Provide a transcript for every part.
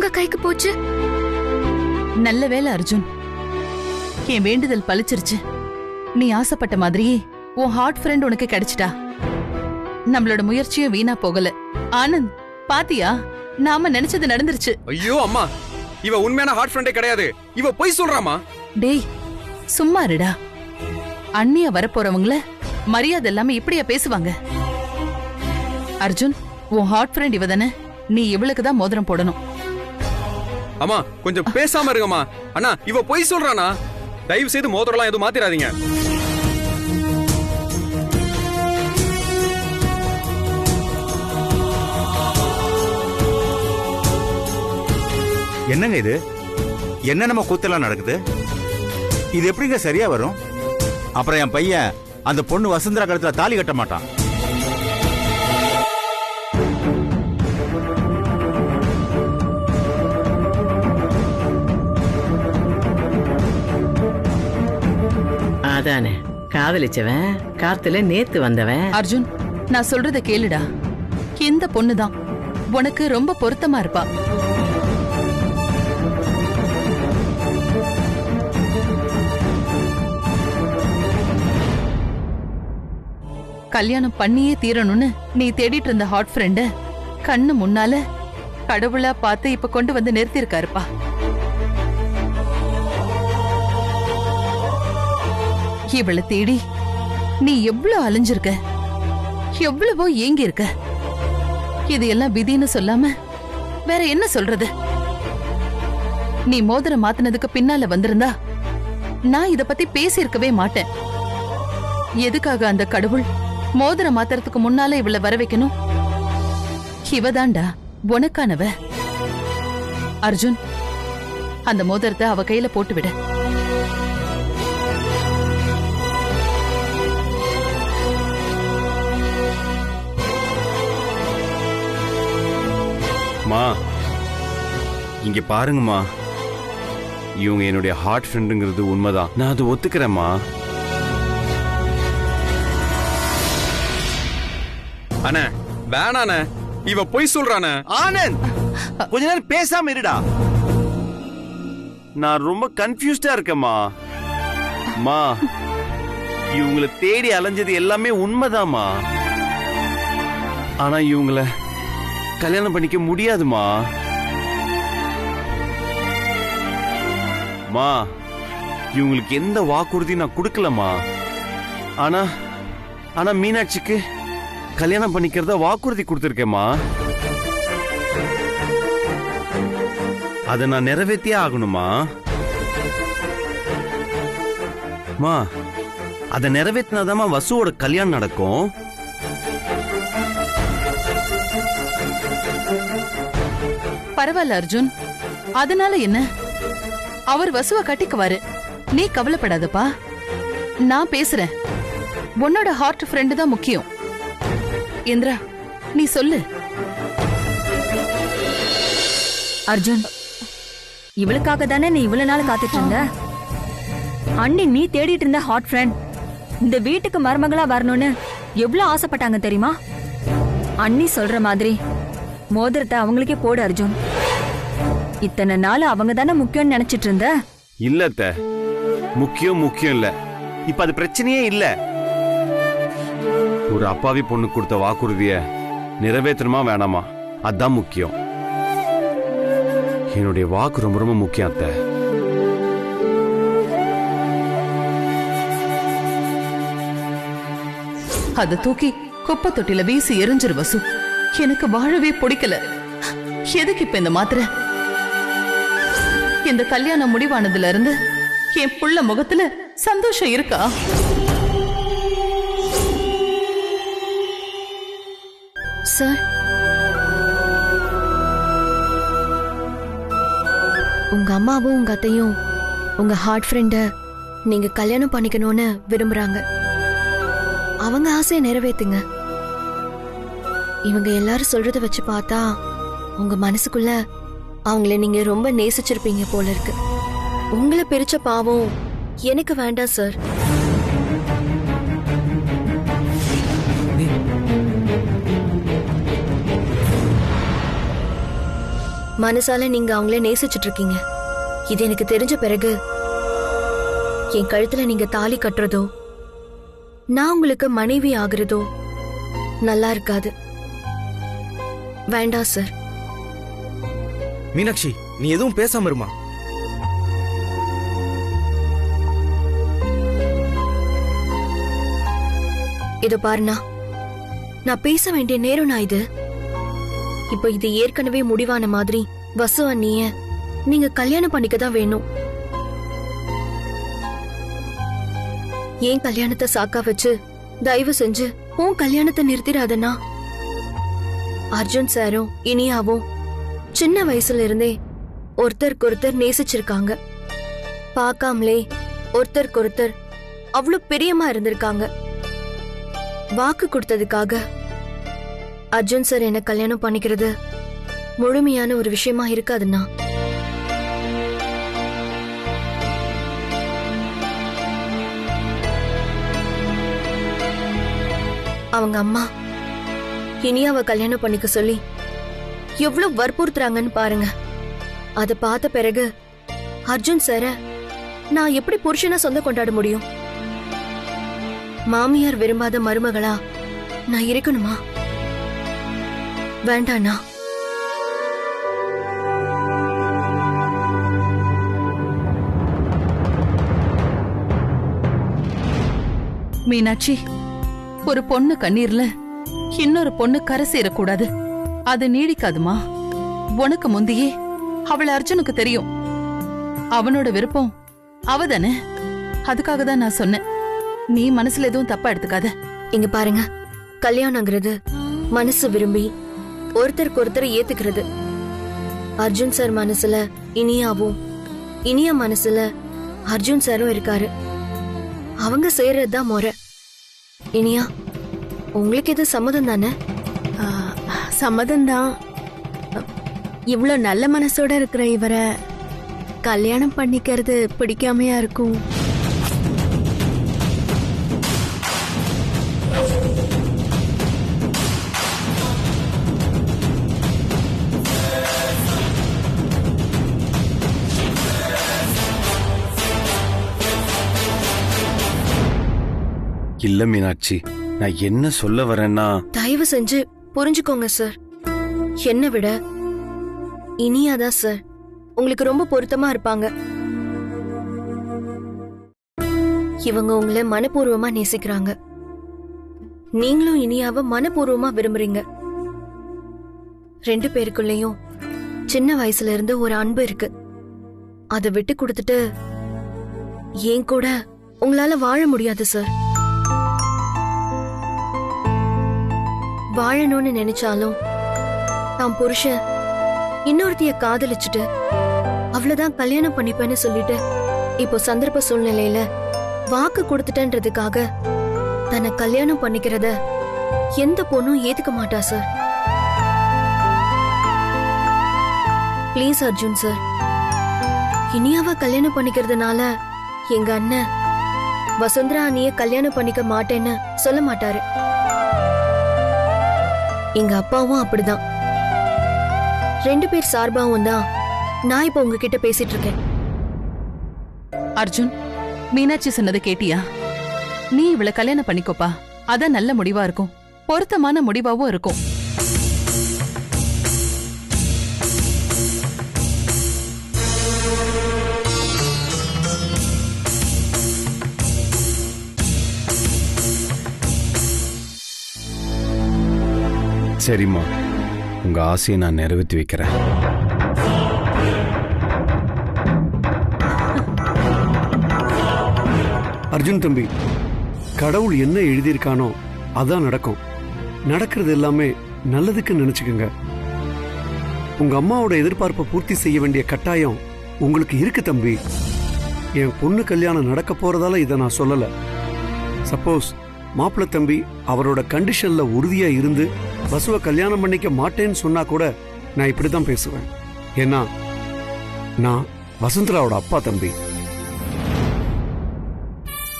உங்க கைக்கு போச்சு. நல்ல வேளை அர்ஜுன், என் வேண்டுதல் பலிச்சிருச்சு. நீ ஆசைப்பட்ட மாதிரியே உன் ஹார்ட் ஃப்ரெண்ட் உனக்கு கிடைச்சிட்டா. நம்மளோட முயற்சியும் வீணா போகல. ஆனந்த், பாத்தியா, நாம நினைச்சது நடந்துருச்சு. ஐயோ அம்மா, இவ உண்மையான ஹார்ட் ஃப்ரெண்டே கிடையாது. இவ பொய் சொல்றாமா? டேய் சும்மா இருடா. அண்ணியா வரப்போறவங்கள மரியாதை இல்லாம இப்படியா பேசுவாங்க? அர்ஜுன், உன் ஹார்ட் ஃப்ரெண்ட் இவ தானே, நீ இவளுக்கு தான் மோதிரம் போடணும். அம்மா கொஞ்சம் பேசாம இருங்கம்மா. அண்ணா இவ பொய் சொல்றானா? தயவு செய்து மோதிரம்லாம் எதுவும் மாத்திராதீங்க. என்னங்க இது? என்ன நம்ம கூத்தெல்லாம் நடக்குது? இது எப்படிங்க சரியா வரும்? அப்புறம் என் பையன் அந்த பொண்ணு வசுந்தரா கழுத்துல தாலி கட்ட மாட்டான். அதானே காதலிச்சவன் காத்துல நேத்து வந்தவன். அர்ஜுன், நான் சொல்றத கேளுடா. இந்த பொண்ணுதான் உனக்கு ரொம்ப பொருத்தமா இருப்பா. கல்யாணம் பண்ணியே தீரணும்னு நீ தேடிட்டு இருந்த ஹாட் ஃப்ரெண்ட கண்ணு முன்னால கடவுளா பார்த்து இப்ப கொண்டு வந்து நிறுத்தி இருக்காருப்பா. இவளை தேடி நீ எவ்வளவு அலைஞ்சிருக்க, எவ்வளவோ ஏங்கி இருக்க. இதையெல்லாம் விதின்னு சொல்லாம வேற என்ன சொல்றது? நீ மோதிரம் மாத்தினதுக்கு பின்னால வந்திருந்தா நான் இத பத்தி பேசியிருக்கவே மாட்டேன். எதுக்காக அந்த கடவுள் மோதிரம் மாத்துறதுக்கு முன்னால இவளை வர வைக்கணும்? இவதாண்டா உனக்கானவ. அர்ஜுன், அந்த மோதிரத்தை அவ கையில போட்டு விட. மா இங்க பாருங்கம்மா, இவங்க என்னுடைய ஹார்ட் ஃப்ரெண்டுங்கிறது உண்மைதான். நான் அதை ஒத்துக்கிறேம்மா. அண்ணே வேணாண்ணே, இவ பொய் சொல்றானே. ஆனந்த், கொஞ்ச நேரம் பேசாம இருடா. நான் ரொம்ப கன்ஃபியூஸ்டா இருக்கேம்மா. மா, இவங்களை தேடி அலைஞ்சது எல்லாமே உண்மைதாம்மா. ஆனா இவங்கள கல்யாணம் பண்ணிக்க முடியாதுமா. மா, இவங்களுக்கு எந்த வாக்குறுதியும் நான் கொடுக்கலமா. ஆனா ஆனா மீனாட்சிக்கு கல்யாணம் பண்ணிக்கிறத வாக்குறுதி கொடுத்திருக்கேம்மா. அதை நான் நிறைவேற்றியே ஆகணுமா? மா, அதை நிறைவேற்றினாதாம்மா வசுவோட கல்யாணம் நடக்கும். பரவாயில்ல அர்ஜுன், அதனால என்ன? அவர் வசுவ கட்டிக்குவாரு, நீ கவலைப்படாதப்பா. நான் பேசுறேன். உன்னோட ஹார்ட் ஃப்ரெண்டு தான் முக்கியம். இந்திரா, நீ சொல்லு. அர்ஜுன், இவளுக்காக தானே நீ இவ்வளவு நாள் காத்துட்டு இருந்த? அண்ணி நீ தேடிட்டு இருந்த ஹாட் ஃப்ரெண்ட் இந்த வீட்டுக்கு மருமகளா வரணும்னு எவ்வளவு ஆசைப்பட்டாங்க தெரியுமா? அண்ணி சொல்ற மாதிரி மோதிரத்தை அவங்களுக்கே போடு அர்ஜுன். இத்தனை நாள் அவங்க தானே முக்கியம்னு நினைச்சிட்டு இருந்த. இல்ல அத்தை, முக்கியம் இல்ல. இப்ப அது பிரச்சனையே இல்ல. ஒரு அப்பாவி பொண்ணு கொடுத்த வாக்குறுதிய நிறைவேற்றணுமா வேணாமா, அதான் முக்கியம். என்னுடைய வாக்கு ரொம்ப ரொம்ப முக்கியம் அத்தை. அதை தூக்கி குப்பை தொட்டில வீசி எரிஞ்சிரு வசு. எனக்கு வாழவே பிடிக்கல. எதுக்கு இப்ப இந்த மாத்திரை? இந்த கல்யாணம் முடிவானதுல இருந்து என் புள்ள முகத்துல சந்தோஷம் இருக்கா? சார், உங்க அம்மாவும் உங்க அத்தையும் உங்க ஹார்ட் ஃப்ரெண்ட நீங்க கல்யாணம் பண்ணிக்கணும்னு விரும்புறாங்க. அவங்க ஆசையை நிறைவேத்துங்க. இவங்க எல்லாரும் சொல்றத வச்சு பார்த்தா உங்க மனசுக்குள்ள அவங்கள நீங்க ரொம்ப நேசிச்சிருப்பீங்க போல இருக்கு. உங்களை பிரிச்ச பாவம் எனக்கு வேண்டாம் சார். மனசால நீங்க அவங்கள நேசிச்சிட்டு இருக்கீங்க. இது எனக்கு தெரிஞ்ச பிறகு என் கழுத்துல நீங்க தாலி கட்டுறதோ நான் உங்களுக்கு மனைவி ஆகுறதோ நல்லா இருக்காது. வேண்டாம் சார். மீனாட்சி, நீ எதுவும் பேசாம இருமா. இது பாருண்ணா, நான் பேச வேண்டிய நேரம் நான் இது. இப்ப இது ஏற்கனவே முடிவான மாதிரி வசு அண்ணிய நீங்க கல்யாணம் பண்ணிக்க தான் வேணும். ஏன் கல்யாணத்தை சாக்கா வச்சு தயவு செஞ்சு உன் கல்யாணத்தை நிறுத்திடாதண்ணா. அர்ஜுன் சாரும் இனியாவும் சின்ன வயசுல இருந்தே ஒருத்தருக்கு நேசிச்சிருக்காங்க. பார்க்காமலே ஒருத்தருக்கு அவ்வளவு பிரியமா இருந்திருக்காங்க. வாக்கு கொடுத்ததுக்காக அர்ஜுன் சார் என்ன கல்யாணம் பண்ணிக்கிறது முழுமையான ஒரு விஷயமா இருக்காதுண்ணா. அவங்க அம்மா இனியாவை கல்யாணம் பண்ணிக்க சொல்லி எவ்வளவு வற்புறுத்துறாங்கன்னு பாருங்க. அத பார்த்த பிறகு அர்ஜுன் சார நான் எப்படி புருஷனா சொந்த கொண்டாட முடியும்? மாமியார் விரும்பாத மருமகளா நான் இருக்கணுமா? வேண்டாண்ணா. மீனாட்சி, ஒரு பொண்ணு கண்ணீர்ல இன்னொரு பொண்ணு கரை சேரக்கூடாது. அது நீடிக்காதுமா. உனக்கு முந்தையே அவளை அர்ஜுனுக்கு தெரியும். அவனோட விருப்பம் அவதானே. அதுக்காக தான் நான் சொன்னேன். நீ மனசுல எதுவும் தப்பா எடுத்துக்காத. இங்க பாருங்க, கல்யாணங்கிறது மனசு விரும்பி ஒருத்தருக்கு ஏத்துக்கிறது. அர்ஜுன் சார் மனசுல இனியாவும், இனியா மனசுல அர்ஜுன் சாரும் இருக்காரு. அவங்க செய்யறதுதான் முறை. இனியா, உங்களுக்கு எது சம்மதம் தானே? சம்மதம் தான். இவ்ளோ நல்ல மனசோட இருக்கிற இவரை கல்யாணம் பண்ணிக்கிறது பிடிக்காமையா இருக்கும். இல்ல மீனாட்சி, நான் என்ன சொல்ல வரேன்னா, தயவு செஞ்சு புரிஞ்சுக்கோங்க சார். என்னை விட இனியாதான் சார் உங்களுக்கு ரொம்ப பொருத்தமா இருப்பாங்க. இவங்க உங்களை மனப்பூர்வமா நேசிக்கிறாங்க. நீங்களும் இனியாவ மனப்பூர்வமா விரும்புறீங்க. 2 பேருக்குள்ளயும் சின்ன வயசுல இருந்து ஒரு அன்பு இருக்கு. அதை விட்டு கொடுத்துட்டு ஏன் கூட உங்களால வாழ முடியாது சார். வாழணும்னு நினைச்சாலும் தான் புருஷன் இன்னொருத்திய காதலிச்சுட்டு அவ்வளவுதான் கல்யாணம் பண்ணிப்பேன்னு சொல்லிட்டு இப்போ சந்தர்ப்ப சூழ்நிலையில வாக்கு கொடுத்துட்டேன்றதுக்காக தன்னை கல்யாணம் பண்ணிக்கிறத எந்த பொண்ணும் ஏத்துக்க மாட்டா சார். பிளீஸ் அர்ஜுன் சார், இனியாவ கல்யாணம் பண்ணிக்கிறதுனால எங்க அண்ணன் வசுந்தரா அண்ணிய கல்யாணம் பண்ணிக்க மாட்டேன்னு சொல்ல மாட்டாரு. எங்க அப்பாவும் அப்படிதான். 2 பேர் சார்பாவும் தான் நான் இப்ப உங்ககிட்ட பேசிட்டு இருக்கேன். அர்ஜுன், மீனாட்சி சொன்னதை கேட்டியா? நீ இவளை கல்யாணம் பண்ணிக்கோப்பா. அதான் நல்ல முடிவா இருக்கும், பொருத்தமான முடிவாவும் இருக்கும். சரிம்மா, உங்க ஆசையை நான் நிறைவேற்றி வைக்கிறேன். அர்ஜுன் தம்பி, கடவுள் என்ன எழுதியிருக்கானோ அதான் நடக்கும். நடக்கிறது எல்லாமே நல்லதுக்கு நினைச்சுக்கோங்க. உங்க அம்மாவோட எதிர்பார்ப்பை பூர்த்தி செய்ய வேண்டிய கட்டாயம் உங்களுக்கு இருக்கு தம்பி. என் பொண்ணு கல்யாணம் நடக்க போறதால இதை நான் சொல்லல. சப்போஸ் மாப்பிள்ளை தம்பி அவரோட கண்டிஷன்ல உறுதியா இருந்து வசுவை கல்யாணம் பண்ணிக்க மாட்டேன்னு சொன்னா கூட நான் இப்படிதான் பேசுவேன். ஏன்னா நான் வசுந்தராவோட அப்பா தம்பி.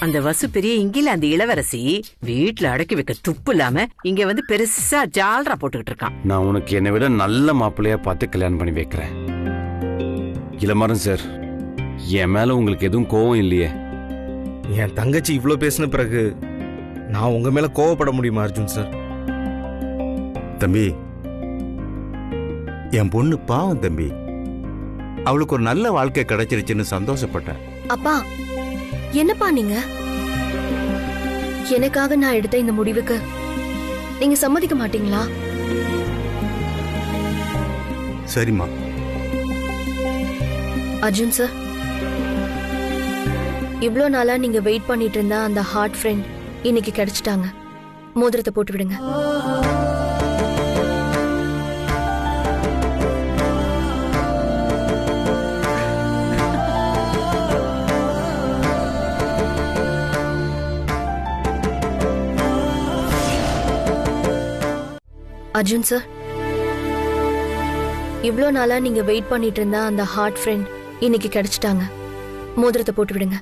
அந்த வசு பெரிய இங்கிலாந்து இளவரசி வீட்டுல அடக்கி வைக்க துப்பு இல்லாம இங்க வந்து பெருசா ஜால்ரா போட்டுக்கிட்டு இருக்கான். நான் உனக்கு என்னை விட நல்ல மாப்பிள்ளையா பார்த்து கல்யாணம் பண்ணி வைக்கிறேன். இளமரம் சார், என் மேல உங்களுக்கு எதுவும் கோவம் இல்லையே? என் தங்கச்சி இவ்ளோ பேசின பிறகு நான் உங்க மேல கோவப்பட முடியுமா அர்ஜுன் சார்? தம்பி, என் பொண்ணு பாவம் தம்பி. அவளுக்கு ஒரு நல்ல வாழ்க்கை கிடைச்சிருச்சுன்னு சந்தோஷப்பட்டேன். அப்பா, என்னப்பா நீங்க? எனக்காக நான் எடுத்த இந்த முடிவுக்கு நீங்க சம்மதிக்க மாட்டீங்களா? சரிம்மா. அர்ஜுன் சார், இவ்ளோ நாளா நீங்க வெயிட் பண்ணிட்டு இருந்த அந்த ஹார்ட் ஃப்ரெண்ட் இன்னைக்கு கிடைச்சிட்டாங்க. மோதிரத்தை போட்டு விடுங்க. அர்ஜுன் சார், இவ்ளோ நாளா நீங்க வெயிட் பண்ணிட்டு இருந்த அந்த ஹார்ட் ஃப்ரெண்ட் இன்னைக்கு கிடைச்சிட்டாங்க. மோதிரத்தை போட்டு விடுங்க.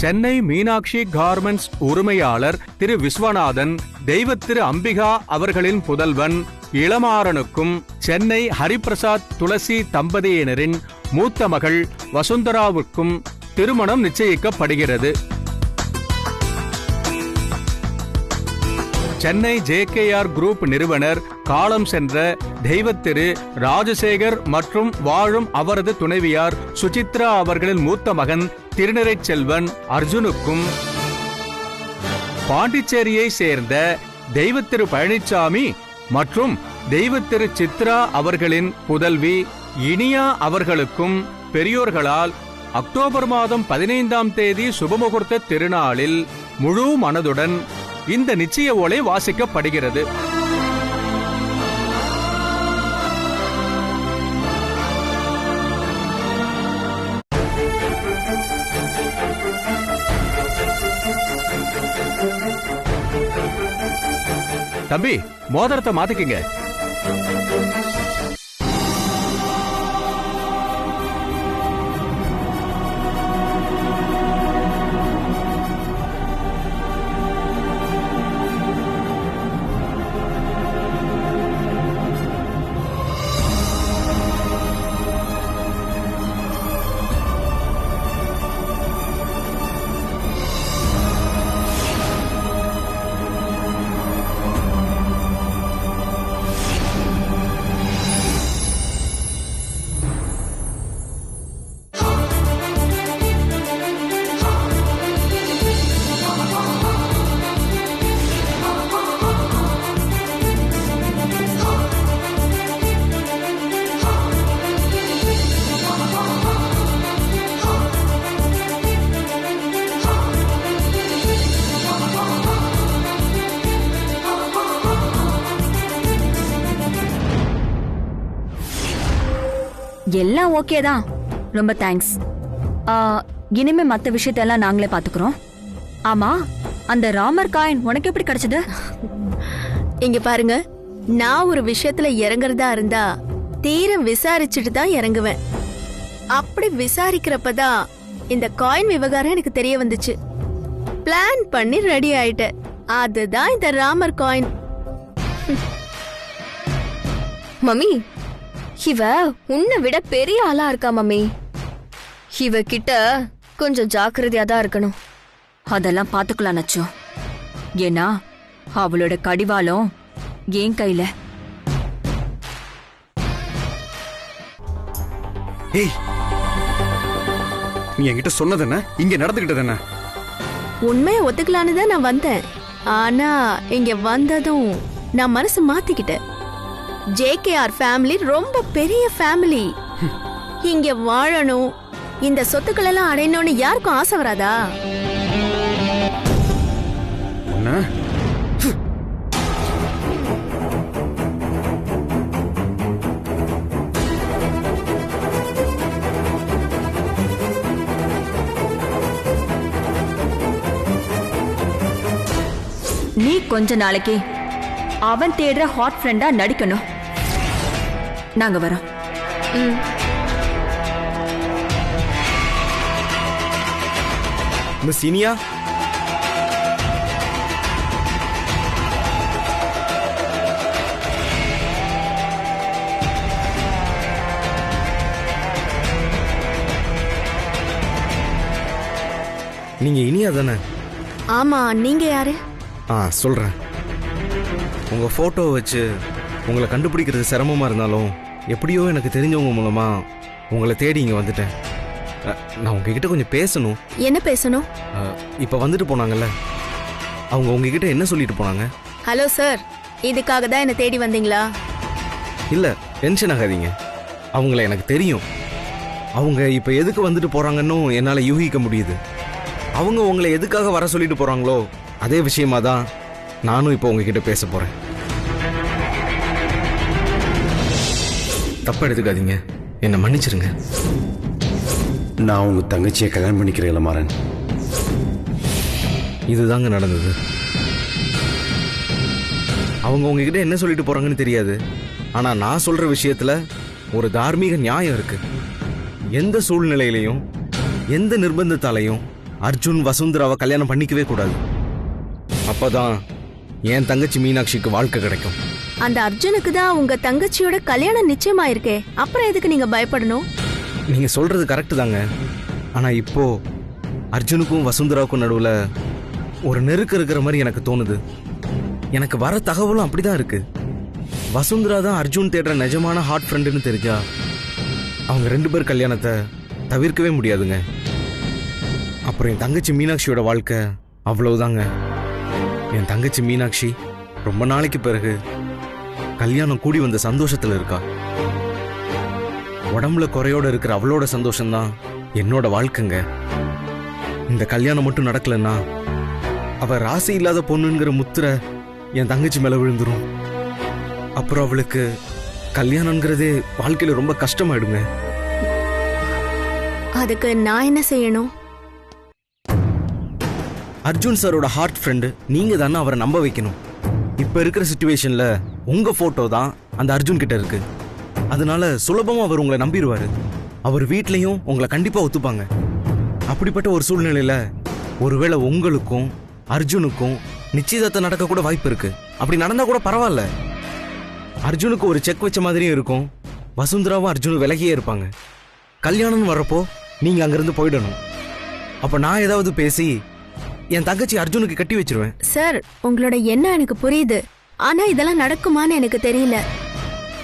சென்னை மீனாட்சி கார்மெண்ட்ஸ் உரிமையாளர் திரு விஸ்வநாதன் தெய்வத்திரு அம்பிகா அவர்களின் புதல்வன் இளமாறனுக்கும் சென்னை ஹரிபிரசாத் துளசி தம்பதியினரின் மூத்த மகள் வசுந்தராவுக்கும் திருமணம் நிச்சயிக்கப்படுகிறது. சென்னை JKR குரூப் நிறுவனர் காலம் சென்ற தெய்வத்திரு ராஜசேகர் மற்றும் வாழும் அவரது துணைவியார் சுசித்ரா அவர்களின் மூத்த மகன் திருநிறை செல்வன் அர்ஜுனுக்கும் பாண்டிச்சேரியை சேர்ந்த தெய்வத்திரு பழனிசாமி மற்றும் தெய்வத்திரு சித்ரா அவர்களின் புதல்வி இனியா அவர்களுக்கும் பெரியோர்களால் அக்டோபர் மாதம் 15ஆம் தேதி சுபமுகூர்த்த திருநாளில் முழு மனதுடன் இந்த நிச்சய ஓலை வாசிக்கப்படுகிறது. தம்பி, மோதிரத்தை மாத்திக்கங்க. எல்லாம் ஓகே தான். ரொம்ப தேங்க்ஸ். இனிமே மத்த விஷயத்தெல்லாம் நாங்களே பாத்துக்கிறோம். ஆமா, அந்த ராமர் காயின் உனக்கு எப்படி கிடைச்சது? இங்க பாருங்க, நான் ஒரு விஷயத்துல இறங்குறதா இருந்தா தீரம் விசாரிச்சுட்டு தான் இறங்குவேன். அப்படி விசாரிக்கிறப்பதான் இந்த காயின் விவகாரம் எனக்கு தெரிய வந்துச்சு. பிளான் பண்ணி ரெடி ஆயிட்டேன். அதுதான் இந்த ராமர் காயின். மம்மி, இவ உன்னை விட பெரிய ஆளா இருக்கா மம்மி. இவ கிட்ட கொஞ்சம் ஜாக்கிரதையா தான் இருக்கணும். அதெல்லாம் பாத்துக்கலாம் நச்சு. ஏன்னா அவளோட கடிவாளம் என் கையில. ஏய், நீ என்கிட்ட சொன்னது என்ன, இங்க நடந்துகிட்டது என்ன? உண்மையை ஒத்துக்கலான்னு தான் நான் வந்தேன். ஆனா இங்க வந்ததும் நான் மனசு மாத்திக்கிட்டேன். JKR ஃபேமிலி ரொம்ப பெரிய ஃபேமிலி. இங்க வாழணும், இந்த சொத்துக்கள் எல்லாம் அடையணும்னு யாருக்கும் ஆசை வராதா? நீ கொஞ்ச நாளைக்கு அவன் தேடுற ஹாட் ஃப்ரெண்டா நடிக்கணும். நாங்க வரோம். மிஸ் இனியா, நீங்க இனியா தானே? ஆமா, நீங்க யாரு? சொல்றேன். உங்க போட்டோ வச்சு உங்களை கண்டுபிடிக்கிறது சிரமமா இருந்தாலும் எப்படியோ எனக்கு தெரிஞ்சவங்க மூலமா உங்களை தேடி இங்க வந்துட்டேன். நான் உங்ககிட்ட கொஞ்சம் பேசணும். என்ன பேசணும்? இப்ப வந்துட்டு போனாங்கல்ல, அவங்க உங்ககிட்ட என்ன சொல்லிட்டு போனாங்க? ஹலோ சார், இதுக்காக தான் என்ன தேடி வந்தீங்களா? இல்ல, டென்ஷன் ஆகாதீங்க. அவங்கள எனக்கு தெரியும். அவங்க இப்ப எதுக்கு வந்துட்டு போறாங்கன்னு என்னால யூகிக்க முடியுது. அவங்க உங்களை எதுக்காக வர சொல்லிட்டு போறாங்களோ அதே விஷயமா தான் நானும் இப்போ உங்ககிட்ட பேச போறேன். தப்பா எடுத்துக்காதீங்க, என்னை மன்னிச்சிருங்க. நான் உங்க தங்கச்சியை கல்யாணம் பண்ணிக்கிறேன் இளமாறன். இதுதாங்க நடந்தது. அவங்க உங்ககிட்ட என்ன சொல்லிட்டு போறாங்கன்னு தெரியாது. ஆனா நான் சொல்ற விஷயத்துல ஒரு தார்மீக நியாயம் இருக்கு. எந்த சூழ்நிலையிலையும் எந்த நிர்பந்தத்தாலையும் அர்ஜுன் வசுந்தராவை கல்யாணம் பண்ணிக்கவே கூடாது. அப்பதான் என் தங்கச்சி மீனாட்சிக்கு வாழ்க்கை கிடைக்கும். அந்த அர்ஜுனுக்கு தான் உங்க தங்கச்சியோட கல்யாணம் நிச்சயமாயிருக்கே, அப்புறம் எதுக்கு நீங்க பயப்படணும்? நீங்க சொல்றது கரெக்ட் தாங்க. ஆனா இப்போ அர்ஜுனுக்கும் வசுந்தராவுக்கும் நடுவுல ஒரு நெருக்கம் இருக்கிற மாதிரி எனக்கு தோணுது. எனக்கு வர தகவலும் அப்படிதான் இருக்கு. வசுந்தரா தான் அர்ஜுன் தேடுற நிஜமான ஹார்ட் ஃப்ரெண்டுன்னு தெரிஞ்சா அவங்க 2 பேர் கல்யாணத்தை தவிர்க்கவே முடியாதுங்க. அப்புறம் என் தங்கச்சி மீனாட்சியோட வாழ்க்கை அவ்வளவுதாங்க. என் தங்கச்சி மீனாட்சி ரொம்ப நாளைக்கு பிறகு கல்யாணம் கூடி வந்த சந்தோஷத்துல இருக்கா. உடம்புல குறையோட இருக்கிற அவளோட சந்தோஷம்தான் என்னோட வாழ்க்கைங்க. இந்த கல்யாணம் மட்டும் நடக்கலன்னா அவ ராசி இல்லாத பொண்ணுங்கிற முத்திரை என் தங்கச்சி மேல விழுந்துரும். அப்புறம் அவளுக்கு கல்யாணம்ங்கிறதே வாழ்க்கையில ரொம்ப கஷ்டமாயிடுங்க. அதுக்கு நான் என்ன செய்யணும்? அர்ஜுன் சாரோட ஹார்ட் ஃப்ரெண்டு நீங்க தானே அவரை நம்ப வைக்கணும். இப்ப இருக்கிற சிச்சுவேஷன்ல உங்க போட்டோ தான் அந்த அர்ஜுன் கிட்ட இருக்கு. அதனால சுலபமா அவர் உங்களை நம்பிடுவாரு. அவர் வீட்லயும் உங்களை கண்டிப்பா ஒத்துப்பாங்க. அப்படிப்பட்ட ஒரு சூழ்நிலையில ஒருவேளை உங்களுக்கும் அர்ஜுனுக்கும் நிச்சயதார்த்தம் நடக்க கூட வாய்ப்பு இருக்கு. அப்படி நடந்தா கூட பரவாயில்ல. அர்ஜுனுக்கு ஒரு செக் வச்ச மாதிரியும் இருக்கும். வசுந்தராவும் அர்ஜுனும் விலகியே இருப்பாங்க. கல்யாணம் வரப்போ நீங்க அங்கிருந்து போயிடணும். அப்ப நான் ஏதாவது பேசி என் தங்கச்சி அர்ஜுனுக்கு கட்டி வச்சிருவேன். சார், உங்களோட எண்ணம் எனக்கு புரியுது. ஆனா இதெல்லாம் நடக்குமான்னு எனக்கு தெரியல.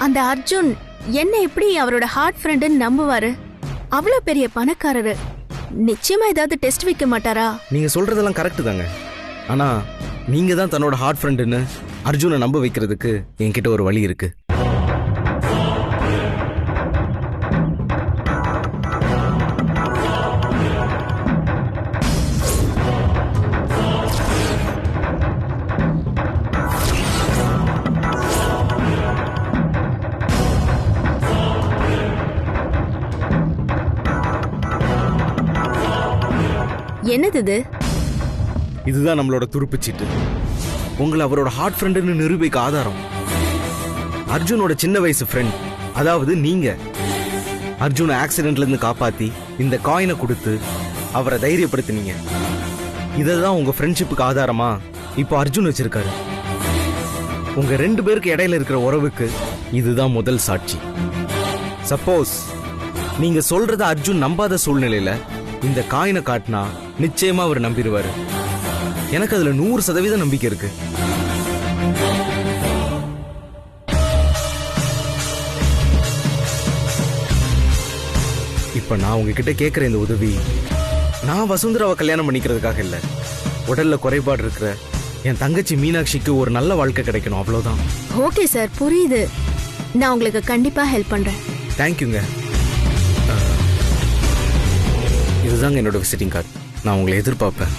அந்த அர்ஜுன் என்ன எப்படி அவரோட ஹார்ட் ஃப்ரெண்டுன்னு நம்புவாரு? அவ்வளவு பெரிய பணக்காரரு. நிச்சயமா ஏதாவது டெஸ்ட் வைக்க மாட்டாரா? நீங்க சொல்றதெல்லாம் கரெக்ட் தாங்க. ஆனா நீங்க தான் தன்னோட ஹார்ட் ஃப்ரெண்டுன்னு அர்ஜுனை நம்ப வைக்கிறதுக்கு என்கிட்ட ஒரு வழி இருக்கு. என்னது இது? இதுதான் நம்மளோட துருப்புச்சீட்டு. உங்களை அவரோட ஹார்ட் ஃப்ரெண்டுன்னு நிரூபிக்க ஆதாரம். அர்ஜுனோட சின்ன வயசு ஃப்ரெண்ட், அதாவது நீங்க அர்ஜுனை ஆக்சிடென்ட்ல இருந்து காப்பாத்தி இந்த காயினை கொடுத்து அவரை தைரியப்படுத்தினீங்க. இததான் உங்க ஃப்ரெண்ட்ஷிப்புக்கு ஆதாரமா இப்போ அர்ஜுன் வச்சிருக்காரு. உங்க 2 பேருக்கு இடையில இருக்கிற உறவுக்கு இதுதான் முதல் சாட்சி. சப்போஸ் நீங்க சொல்றத அர்ஜுன் நம்பாத சூழ்நிலையில இந்த காயினை காட்டினா நிச்சயமா அவர் நம்பிடுவாரு. எனக்கு அதுல 100% நம்பிக்கை இருக்கு. இப்ப நான் உங்ககிட்ட கேட்கிற இந்த உதவி நான் வசுந்தராவை கல்யாணம் பண்ணிக்கிறதுக்காக இல்ல. உடல்ல குறைபாடு இருக்கிற என் தங்கச்சி மீனாட்சிக்கு ஒரு நல்ல வாழ்க்கை கிடைக்கணும், அவ்வளவுதான். ஓகே சார், புரியுது. நான் உங்களுக்கு கண்டிப்பா ஹெல்ப் பண்றேன். தேங்க்யூங்க. இதுதாங்க என்னோட விசிட்டிங் கார்டு. நான் உங்களை எதிர்பார்ப்பேன்.